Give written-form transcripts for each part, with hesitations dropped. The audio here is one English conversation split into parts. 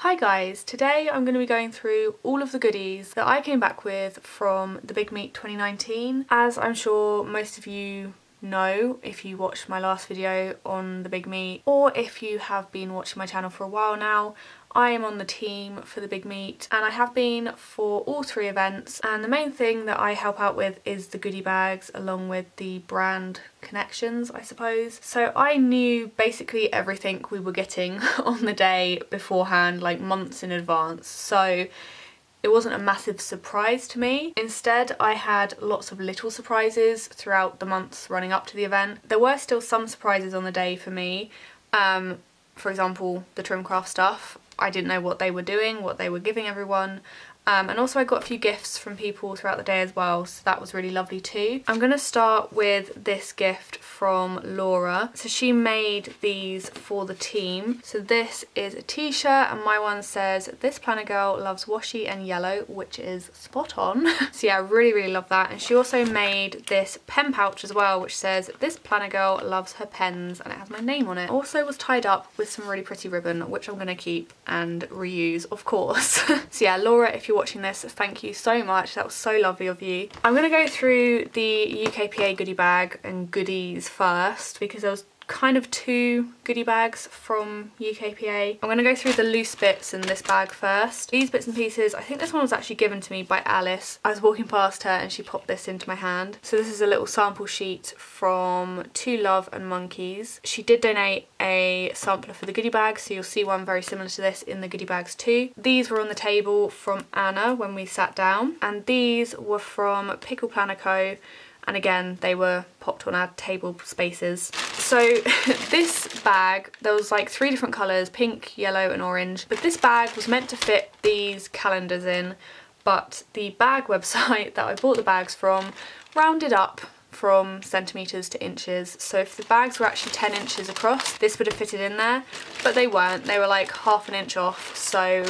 Hi guys, today I'm going to be going through all of the goodies that I came back with from the Big Meet 2019. As I'm sure most of you know if you watched my last video on the Big Meet, or if you have been watching my channel for a while now, I am on the team for the Big Meet and I have been for all three events, and the main thing that I help out with is the goodie bags along with the brand connections, I suppose. So I knew basically everything we were getting on the day beforehand, like months in advance, so it wasn't a massive surprise to me. Instead, I had lots of little surprises throughout the months running up to the event. There were still some surprises on the day for me. For example, the Trimcraft stuff. I didn't know what they were doing, what they were giving everyone. And also I got a few gifts from people throughout the day as well, so that was really lovely too. I'm going to start with this gift from Laura. So she made these for the team. So this is a t-shirt and my one says, "This planner girl loves washi and yellow," which is spot on. So yeah, I really love that. And she also made this pen pouch as well, which says, "This planner girl loves her pens," and it has my name on it. Also was tied up with some really pretty ribbon, which I'm going to keep and reuse, of course. So yeah, Laura, if you're watching this, thank you so much, that was so lovely of you. I'm going to go through the UKPA goodie bag and goodies first because there was kind of two goodie bags from UKPA. I'm going to go through the loose bits in this bag first. These bits and pieces, I think this one was actually given to me by Alice. I was walking past her and she popped this into my hand. So this is a little sample sheet from To Love and Monkeys. She did donate a sampler for the goodie bag, so you'll see one very similar to this in the goodie bags too. These were on the table from Anna when we sat down, and these were from Pickle Planner Co. And again, they were popped on our table spaces. So this bag, there was like three different colours, pink, yellow and orange. But this bag was meant to fit these calendars in, but the bag website that I bought the bags from rounded up from centimetres to inches. So if the bags were actually 10 inches across, this would have fitted in there, but they weren't. They were like half an inch off, so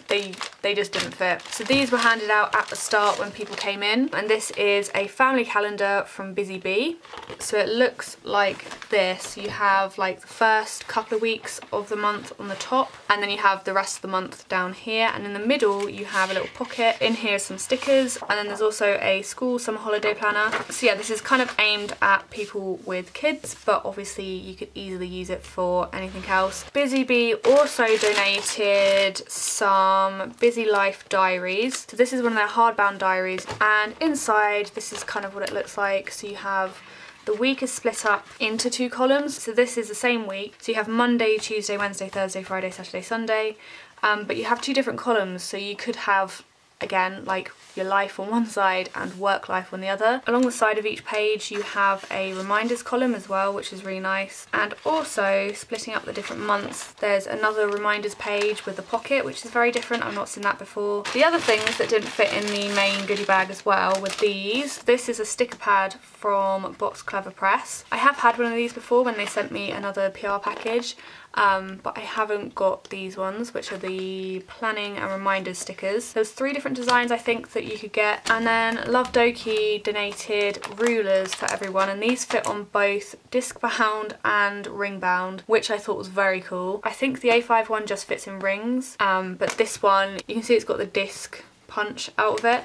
they just didn't fit. So these were handed out at the start when people came in, and this is a family calendar from Busy Bee. So it looks like this. You have like the first couple of weeks of the month on the top, and then you have the rest of the month down here, and in the middle you have a little pocket. In here some stickers, and then there's also a school summer holiday planner. So yeah, this is kind of aimed at people with kids, but obviously you could easily use it for anything else. Busy Bee also donated some Busy Life diaries. So this is one of their hardbound diaries, and inside this is kind of what it looks like. So you have the week is split up into two columns. So this is the same week. So you have Monday, Tuesday, Wednesday, Thursday, Friday, Saturday, Sunday. But you have two different columns. So you could have, again, like your life on one side and work life on the other. Along the side of each page you have a reminders column as well, which is really nice. And also, splitting up the different months, there's another reminders page with a pocket, which is very different. I've not seen that before. The other things that didn't fit in the main goodie bag as well were these. This is a sticker pad from Box Clever Press. I have had one of these before when they sent me another PR package, but I haven't got these ones, which are the planning and reminders stickers. There's three different designs I think that you could get, and then Love Doki donated rulers for everyone, and these fit on both disc bound and ring bound, which I thought was very cool. I think the A5 one just fits in rings, but this one, you can see it's got the disc punch out of it.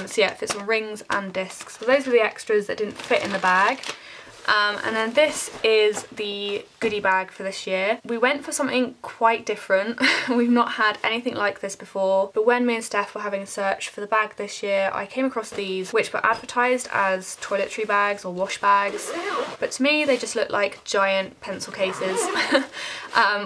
So yeah, it fits on rings and discs. So those were the extras that didn't fit in the bag. And then this is the goodie bag for this year. We went for something quite different. We've not had anything like this before, but when me and Steph were having a search for the bag this year, I came across these, which were advertised as toiletry bags or wash bags, but to me they just look like giant pencil cases,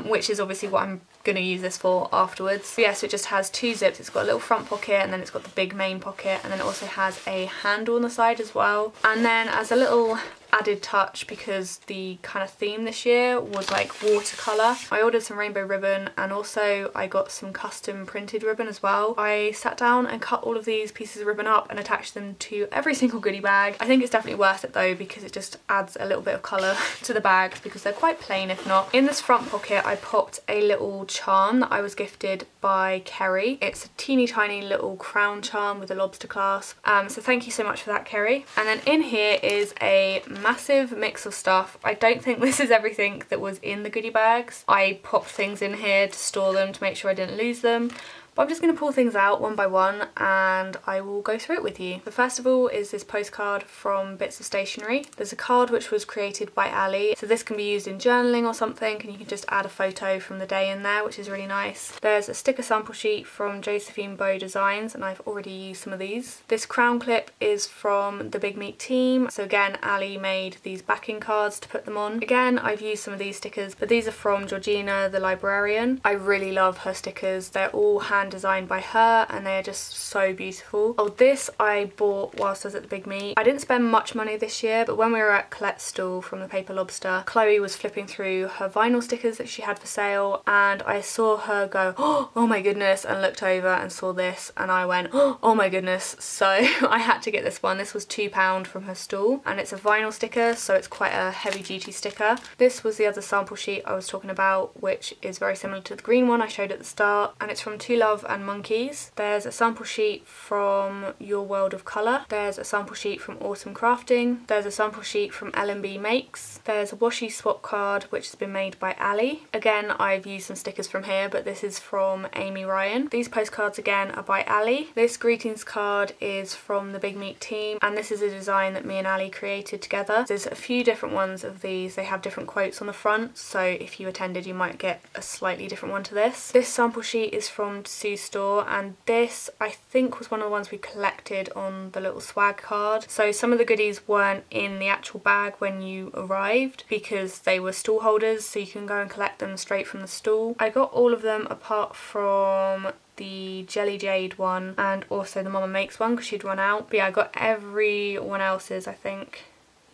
which is obviously what I'm going to use this for afterwards. So yeah, so it just has two zips. It's got a little front pocket, and then it's got the big main pocket, and then it also has a handle on the side as well. And then as a little added touch, because the kind of theme this year was like watercolour, I ordered some rainbow ribbon, and also I got some custom printed ribbon as well. I sat down and cut all of these pieces of ribbon up and attached them to every single goodie bag. I think it's definitely worth it though, because it just adds a little bit of colour to the bags, because they're quite plain if not. In this front pocket I popped a little charm that I was gifted by Kerry. It's a teeny tiny little crown charm with a lobster clasp, so thank you so much for that, Kerry. And then in here is a massive mix of stuff. I don't think this is everything that was in the goodie bags. I popped things in here to store them to make sure I didn't lose them. But I'm just going to pull things out one by one and I will go through it with you. The first of all is this postcard from Bits of Stationery. There's a card which was created by Ali, so this can be used in journaling or something, and you can just add a photo from the day in there, which is really nice. There's a sticker sample sheet from Josephine Bow Designs, and I've already used some of these. This crown clip is from the Big Meat team, so again Ali made these backing cards to put them on. Again, I've used some of these stickers, but these are from Georgina the librarian. I really love her stickers. They're all hand designed by her and they're just so beautiful. Oh, this I bought whilst I was at the Big Meat. I didn't spend much money this year, but when we were at Colette's stall from the Paper Lobster, Chloe was flipping through her vinyl stickers that she had for sale and I saw her go, oh my goodness, and looked over and saw this and I went, oh my goodness. So I had to get this one. This was £2 from her stall and it's a vinyl sticker, so it's quite a heavy duty sticker. This was the other sample sheet I was talking about, which is very similar to the green one I showed at the start, and it's from To Love and Monkeys. There's a sample sheet from Your World of Colour. There's a sample sheet from Autumn Crafting. There's a sample sheet from L&B Makes. There's a washi swap card which has been made by Ali. Again, I've used some stickers from here, but this is from Amy Ryan. These postcards again are by Ali. This greetings card is from the Big Meat team, and this is a design that me and Ali created together. There's a few different ones of these. They have different quotes on the front, so if you attended you might get a slightly different one to this. This sample sheet is from Sue's store, and this I think was one of the ones we collected on the little swag card. So some of the goodies weren't in the actual bag when you arrived because they were stall holders, so you can go and collect them straight from the stall. I got all of them apart from the Jelly Jade one and also the Mama Makes one because she'd run out. But yeah, I got everyone else's, I think.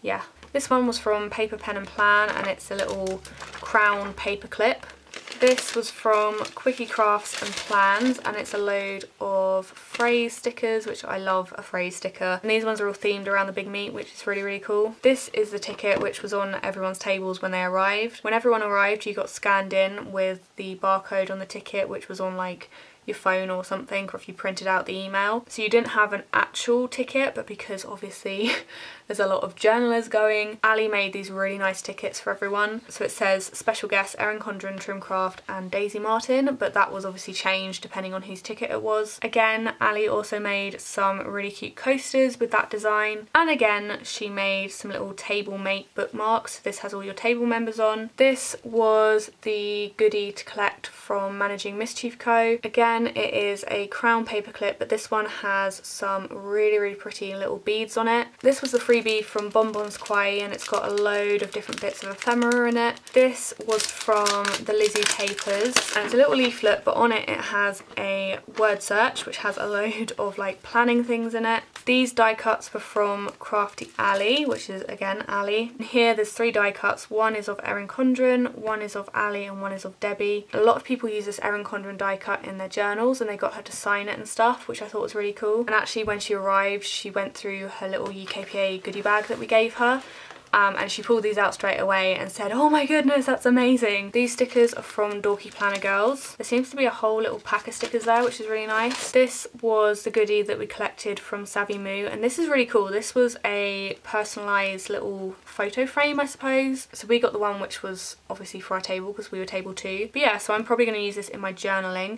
Yeah. This one was from Paper, Pen and Plan, and it's a little crown paper clip. This was from Quickie Crafts and Plans, and it's a load of phrase stickers, which I love a phrase sticker. And these ones are all themed around the Big Meat, which is really, really cool. This is the ticket which was on everyone's tables when they arrived. When everyone arrived, you got scanned in with the barcode on the ticket, which was on like your phone or something, or if you printed out the email. So you didn't have an actual ticket, but because obviously there's a lot of journalers going, Ali made these really nice tickets for everyone. So it says special guests Erin Condren, Trimcraft and Daisy Martin, but that was obviously changed depending on whose ticket it was. Again, Ali also made some really cute coasters with that design, and again she made some little table mate bookmarks. This has all your table members on. This was the goodie to collect from Managing Mischief Co. Again, it is a crown paper clip, but this one has some really, really pretty little beads on it. This was the freebie from Bonbons Quay, and it's got a load of different bits of ephemera in it. This was from the Lizzie Papers, and it's a little leaflet, but on it has a word search which has a load of like planning things in it. These die cuts were from Crafty Ali, which is again Ali. And here there's 3 die cuts. One is of Erin Condren, one is of Ali, and one is of Debbie. A lot of people use this Erin Condren die cut in their journals, and they got her to sign it and stuff, which I thought was really cool. And actually when she arrived, she went through her little UKPA goodie bag that we gave her. And she pulled these out straight away and said, oh my goodness, that's amazing. These stickers are from Dorky Planner Girls. There seems to be a whole little pack of stickers there, which is really nice. This was the goodie that we collected from Savvy Moo, and this is really cool. This was a personalised little photo frame, I suppose. So we got the one which was obviously for our table because we were table 2. But yeah, so I'm probably going to use this in my journaling.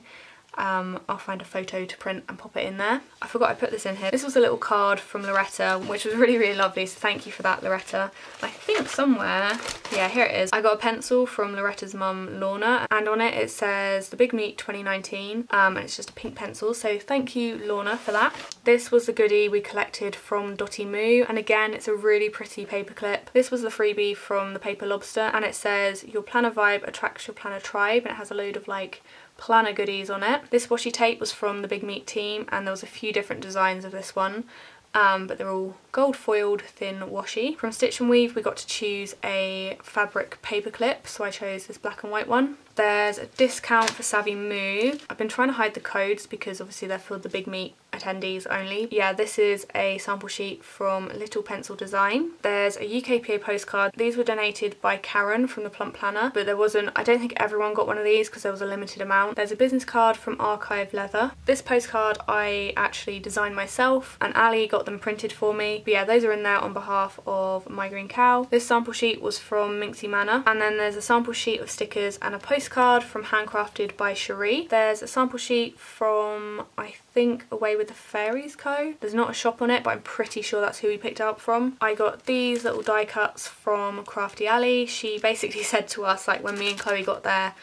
I'll find a photo to print and pop it in there. I forgot I put this in here. This was a little card from Loretta, which was really, really lovely, so thank you for that, Loretta. I think somewhere, yeah, here it is. I got a pencil from Loretta's mum, Lorna, and on it it says The Big Meat 2019, and it's just a pink pencil, so thank you, Lorna, for that. This was the goodie we collected from Dotty Moo, and again, it's a really pretty paper clip. This was the freebie from the Paper Lobster, and it says Your planner vibe attracts your planner tribe, and it has a load of like planner goodies on it. This washi tape was from the Big Meat team, and there was a few different designs of this one, but they're all gold foiled thin washi. From Stitch and Weave we got to choose a fabric paper clip, so I chose this black and white one. There's a discount for Savvy Moo. I've been trying to hide the codes because obviously they're for the Big Meat attendees only. Yeah, this is a sample sheet from Little Pencil Design. There's a UKPA postcard. These were donated by Karen from the Plump Planner, but I don't think everyone got one of these because there was a limited amount. There's a business card from Archive Leather. This postcard I actually designed myself and Ali got them printed for me. But yeah, those are in there on behalf of My Green Cow. This sample sheet was from Minxie Manor, and then there's a sample sheet of stickers and a postcard from Handcrafted by Cherie. There's a sample sheet from, I think, Away with the Fairies Co. There's not a shop on it, but I'm pretty sure that's who we picked it up from. I got these little die cuts from Crafty Ali. She basically said to us, like when me and Chloe got there,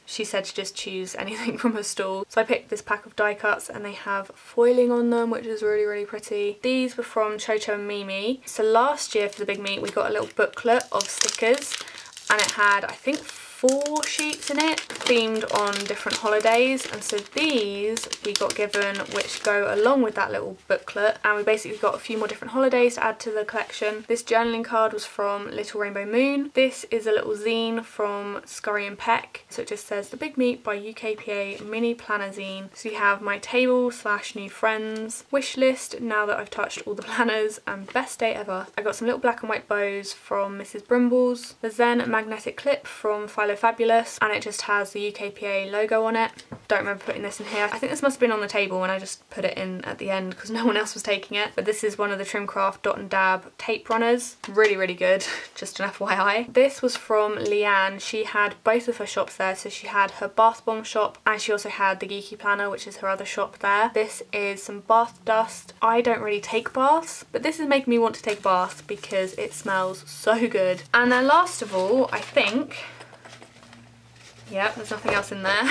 she said to just choose anything from her stall. So I picked this pack of die cuts and they have foiling on them, which is really, really pretty. These were from Chocho and Mimi. So last year for the Big Meet we got a little booklet of stickers and it had, I think, 4 sheets in it themed on different holidays, and so these we got given, which go along with that little booklet, and we basically got a few more different holidays to add to the collection. This journaling card was from Little Rainbow Moon. This is a little zine from Scurry and Peck, so it just says The Big Meet by UKPA Mini Planner Zine. So you have my table / new friends, wish list now that I've touched all the planners, and best day ever. I got some little black and white bows from Mrs. Brimbles. There's then a magnetic clip from Fabulous, and it just has the UKPA logo on it. Don't remember putting this in here. I think this must have been on the table when I just put it in at the end because no one else was taking it. But this is one of the Trimcraft Dot and Dab tape runners. Really, really good, just an FYI. This was from Leanne. She had both of her shops there, so she had her bath bomb shop and she also had the Geeky Planner, which is her other shop there. This is some bath dust. I don't really take baths, but this is making me want to take a bath because it smells so good. And then last of all, I think, yep, there's nothing else in there,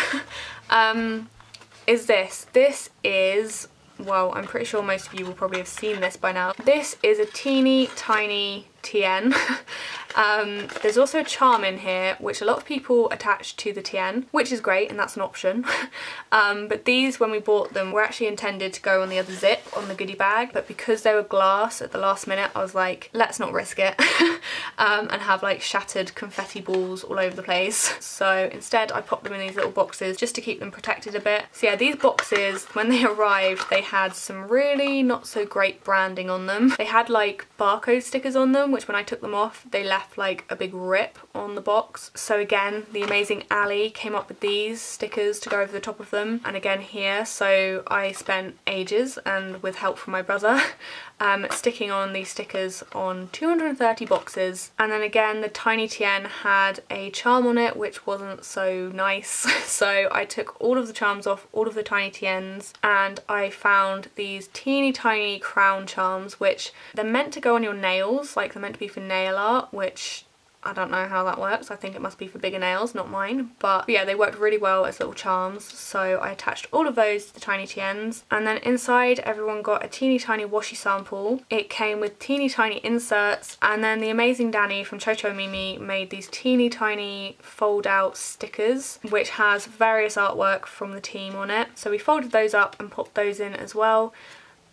is this. This is, well, I'm pretty sure most of you will probably have seen this by now. This is a teeny tiny TN. There's also a charm in here which a lot of people attach to the TN, which is great and that's an option. But these, when we bought them, were actually intended to go on the other zip on the goodie bag, but because they were glass at the last minute I was like, let's not risk it and have like shattered confetti balls all over the place. So instead I popped them in these little boxes just to keep them protected a bit. So yeah, these boxes, when they arrived, they had some really not so great branding on them. They had like barcode stickers on them, which when I took them off they left like a big rip on the box. So again, the amazing Ali came up with these stickers to go over the top of them, and again here, so I spent ages and with help from my brother sticking on these stickers on 230 boxes. And then again, the tiny TN had a charm on it which wasn't so nice, so I took all of the charms off all of the tiny TNs and I found these teeny tiny crown charms, which they're meant to go on your nails, like they're meant to be for nail art, which I don't know how that works. I think it must be for bigger nails, not mine. But yeah, they worked really well as little charms. So I attached all of those to the tiny TNs. And then inside, everyone got a teeny tiny washi sample. It came with teeny tiny inserts. And then the amazing Danny from Chocho and Mimi made these teeny tiny fold out stickers, which has various artwork from the team on it. So we folded those up and popped those in as well.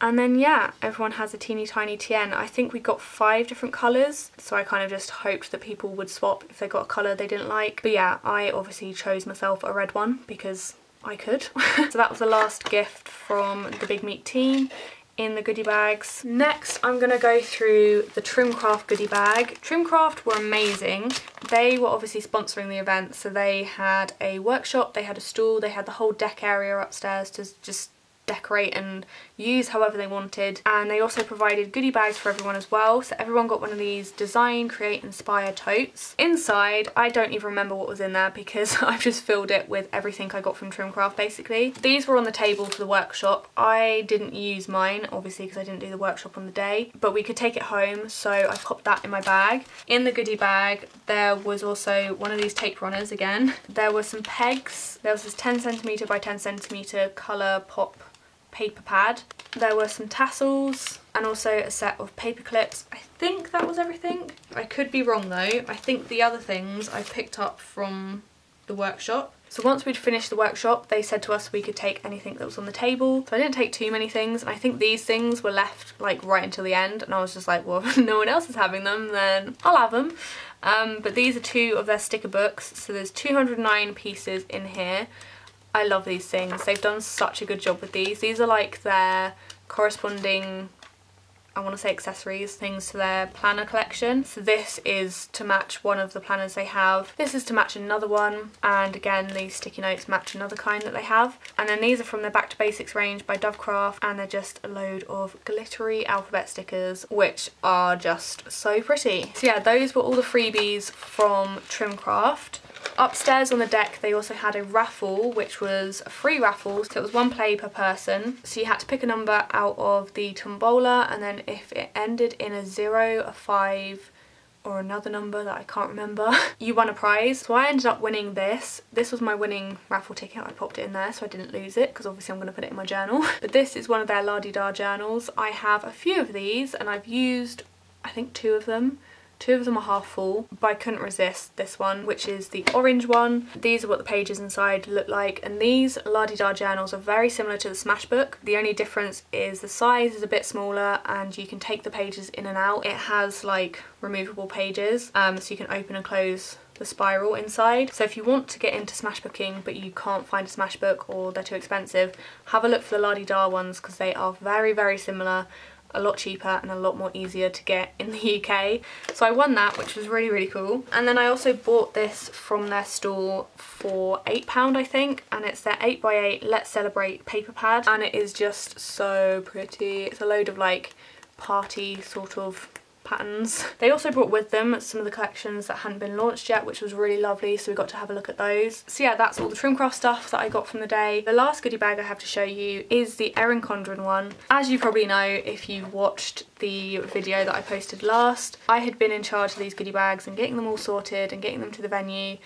And then yeah, everyone has a teeny tiny TN. I think we got 5 different colours, so I kind of just hoped that people would swap if they got a colour they didn't like. But yeah, I obviously chose myself a red one because I could. So that was the last gift from the Big Meet team in the goodie bags. Next, I'm going to go through the Trimcraft goodie bag. Trimcraft were amazing. They were obviously sponsoring the event, so they had a workshop, they had a stall, they had the whole deck area upstairs to just decorate and use however they wanted, and they also provided goodie bags for everyone as well. So everyone got one of these design, create, inspire totes. Inside, I don't even remember what was in there because I've just filled it with everything I got from Trimcraft basically. These were on the table for the workshop. I didn't use mine obviously because I didn't do the workshop on the day, but we could take it home, so I popped that in my bag. In the goodie bag there was also one of these tape runners again. There were some pegs. There was this 10cm by 10cm colour pop paper pad. There were some tassels and also a set of paper clips. I think that was everything. I could be wrong though. I think the other things I picked up from the workshop. So once we'd finished the workshop, they said to us we could take anything that was on the table. So I didn't take too many things, and I think these things were left like right until the end, and I was just like, well, if no one else is having them, then I'll have them. But these are 2 of their sticker books, so there's 209 pieces in here. I love these things. They've done such a good job with these. These are like their corresponding, I want to say accessories, things to their planner collection. So this is to match one of the planners they have. This is to match another one. And again, these sticky notes match another kind that they have. And then these are from their Back to Basics range by Dovecraft. And they're just a load of glittery alphabet stickers, which are just so pretty. So yeah, those were all the freebies from Trimcraft. Upstairs on the deck they also had a raffle, which was a free raffle, so it was one play per person. So you had to pick a number out of the tombola, and then if it ended in a 0, a 5 or another number that I can't remember, you won a prize. So I ended up winning this. This was my winning raffle ticket. I popped it in there so I didn't lose it, because obviously I'm going to put it in my journal. But this is one of their la-di-da journals. I have a few of these and I've used, I think, 2 of them. 2 of them are half full, but I couldn't resist this one, which is the orange one. These are what the pages inside look like, and these la-di-da journals are very similar to the Smashbook. The only difference is the size is a bit smaller and you can take the pages in and out. It has like removable pages, so you can open and close the spiral inside. So if you want to get into Smashbooking but you can't find a Smashbook or they're too expensive, have a look for the la-di-da ones, because they are very, very similar, a lot cheaper and a lot more easier to get in the UK. So I won that, which was really, really cool. And then I also bought this from their store for £8, I think, and it's their 8x8 Let's Celebrate paper pad, and it is just so pretty. It's a load of like party sort of patterns. They also brought with them some of the collections that hadn't been launched yet, which was really lovely, so we got to have a look at those. So yeah, that's all the Trimcraft stuff that I got from the day. The last goodie bag I have to show you is the Erin Condren one. As you probably know if you watched the video that I posted last, I had been in charge of these goodie bags and getting them all sorted and getting them to the venue.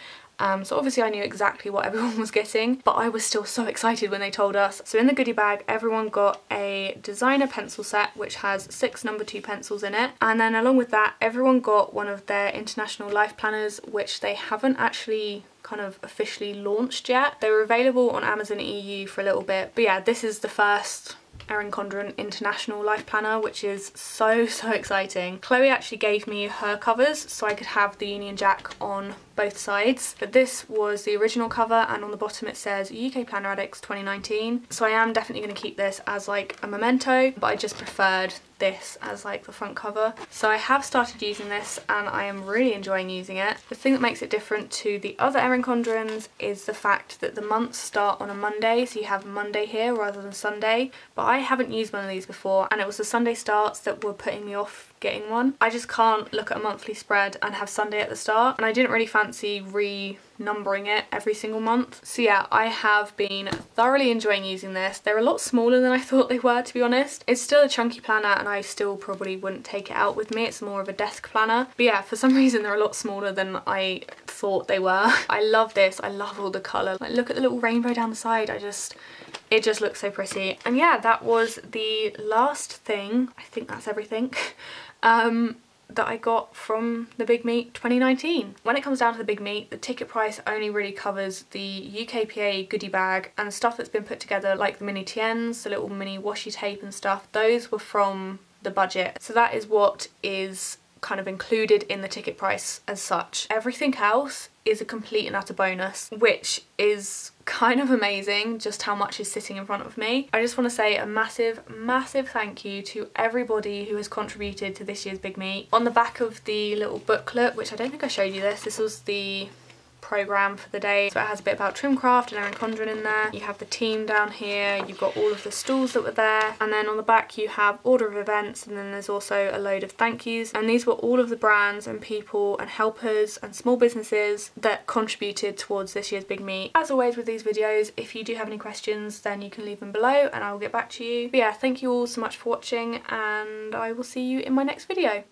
So obviously I knew exactly what everyone was getting, but I was still so excited when they told us. So in the goodie bag everyone got a designer pencil set which has 6 No. 2 pencils in it, and then along with that everyone got one of their international life planners, which they haven't actually kind of officially launched yet. They were available on Amazon EU for a little bit, but yeah, this is the first Erin Condren International Life Planner, which is so exciting. Chloe actually gave me her covers so I could have the Union Jack on both sides, but this was the original cover, and on the bottom it says UK Planner Addicts 2019. So I am definitely going to keep this as like a memento, but I just preferred this as like the front cover. So I have started using this and I am really enjoying using it. The thing that makes it different to the other Erin Condrens is the fact that the months start on a Monday, so you have Monday here rather than Sunday. But I haven't used one of these before, and it was the Sunday starts that were putting me off getting one. I just can't look at a monthly spread and have Sunday at the start, and I didn't really fancy numbering it every single month. So yeah, I have been thoroughly enjoying using this. They're a lot smaller than I thought they were, to be honest. It's still a chunky planner and I still probably wouldn't take it out with me. It's more of a desk planner. But yeah, for some reason they're a lot smaller than I thought they were. I love this. I love all the colour. Like, look at the little rainbow down the side. It just looks so pretty. And yeah, that was the last thing. I think that's everything. That I got from the Big Meet 2019. When it comes down to the Big Meet, the ticket price only really covers the UKPA goodie bag and stuff that's been put together, like the mini TNs, the little mini washi tape and stuff. Those were from the budget. So that is what is kind of included in the ticket price as such. Everything else is a complete and utter bonus, which is kind of amazing just how much is sitting in front of me. I just want to say a massive thank you to everybody who has contributed to this year's Big Meet. On the back of the little booklet, which I don't think I showed you this was the programme for the day. So it has a bit about Trimcraft and Erin Condren in there. You have the team down here, you've got all of the stalls that were there, and then on the back you have order of events, and then there's also a load of thank yous, and these were all of the brands and people and helpers and small businesses that contributed towards this year's Big Meet. As always with these videos, if you do have any questions then you can leave them below and I will get back to you. But yeah, thank you all so much for watching, and I will see you in my next video.